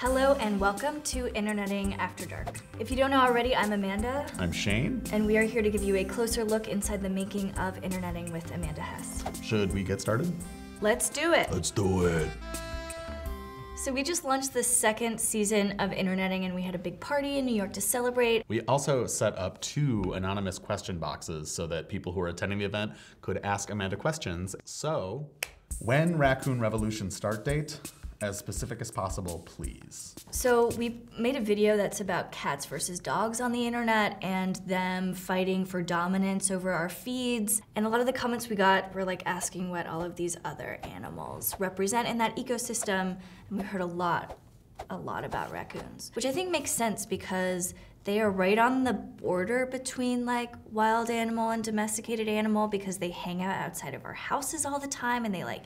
Hello and welcome to Interneting After Dark. If you don't know already, I'm Amanda. I'm Shane. And we are here to give you a closer look inside the making of Interneting with Amanda Hess. Should we get started? Let's do it. Let's do it. So we just launched the second season of Interneting and we had a big party in New York to celebrate. We also set up 2 anonymous question boxes so that people who are attending the event could ask Amanda questions. So, when Raccoon Revolution start date? As specific as possible, please. So we made a video that's about cats versus dogs on the internet and them fighting for dominance over our feeds. And a lot of the comments we got were like asking what all of these other animals represent in that ecosystem. And we heard a lot about raccoons, which I think makes sense because they are right on the border between like wild animal and domesticated animal because they hang out outside of our houses all the time and they like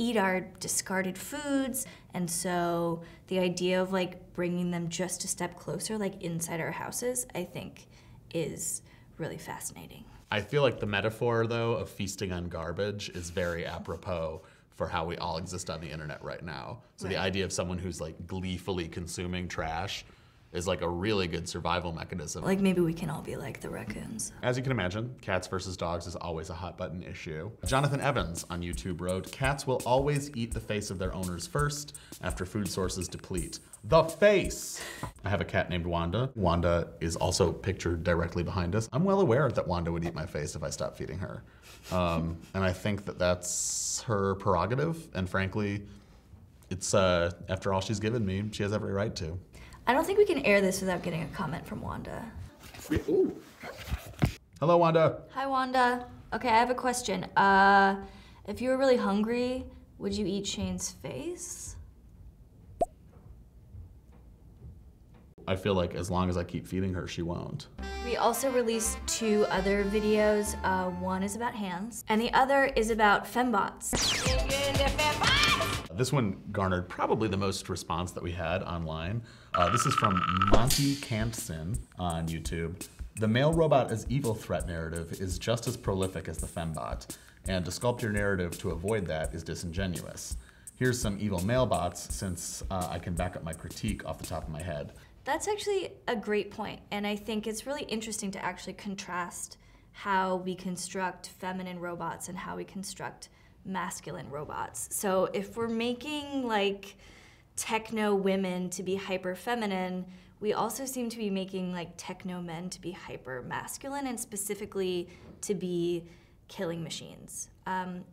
eat our discarded foods. And so the idea of like bringing them just a step closer, like inside our houses, I think is really fascinating. I feel like the metaphor though of feasting on garbage is very apropos for how we all exist on the internet right now. So right. The idea of someone who's like gleefully consuming trash is like a really good survival mechanism. Like maybe we can all be like the raccoons. As you can imagine, cats versus dogs is always a hot button issue. Jonathan Evans on YouTube wrote, "Cats will always eat the face of their owners first after food sources deplete." The face! I have a cat named Wanda. Wanda is also pictured directly behind us. I'm well aware that Wanda would eat my face if I stopped feeding her. And I think that that's her prerogative. And frankly, it's after all she's given me, she has every right to. I don't think we can air this without getting a comment from Wanda. Ooh. Hello, Wanda. Hi, Wanda. Okay, I have a question. If you were really hungry, would you eat Shane's face? I feel like as long as I keep feeding her, she won't. We also released 2 other videos. One is about hands, and the other is about fembots. This one garnered probably the most response that we had online. This is from Monty Cantson on YouTube. "The male robot as evil threat narrative is just as prolific as the fembot, and to sculpt your narrative to avoid that is disingenuous. Here's some evil male bots since I can back up my critique off the top of my head." That's actually a great point, and I think it's really interesting to actually contrast how we construct feminine robots and how we construct masculine robots. So if we're making like techno women to be hyper feminine, we also seem to be making like techno men to be hyper masculine and specifically to be killing machines,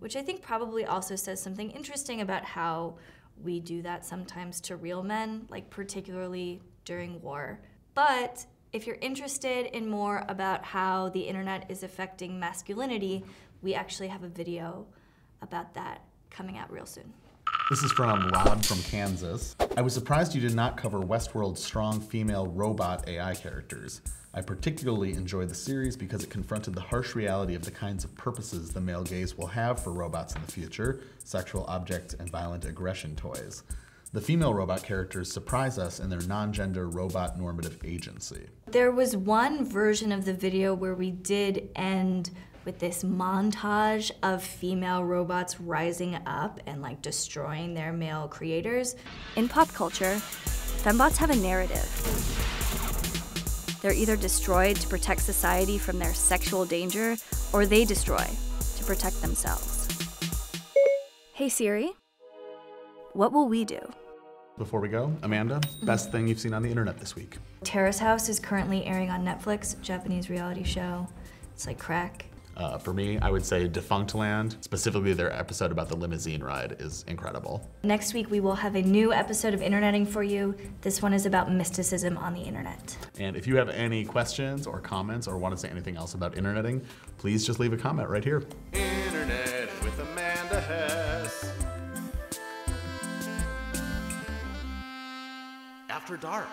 which I think probably also says something interesting about how we do that sometimes to real men, like particularly during war. But if you're interested in more about how the internet is affecting masculinity, we actually have a video about that coming out real soon. This is from Rod from Kansas. "I was surprised you did not cover Westworld's strong female robot AI characters. I particularly enjoyed the series because it confronted the harsh reality of the kinds of purposes the male gaze will have for robots in the future, sexual objects and violent aggression toys. The female robot characters surprise us in their non-gender robot normative agency." There was one version of the video where we did end with this montage of female robots rising up and like destroying their male creators. In pop culture, fembots have a narrative. They're either destroyed to protect society from their sexual danger, or they destroy to protect themselves. Hey Siri, what will we do? Before we go, Amanda, best thing you've seen on the internet this week? Terrace House is currently airing on Netflix, Japanese reality show. It's like crack. For me, I would say Defunctland, specifically their episode about the limousine ride, is incredible. Next week, we will have a new episode of Interneting for you. This one is about mysticism on the internet. And if you have any questions or comments or want to say anything else about interneting, please just leave a comment right here. Internet with Amanda Hess. After Dark.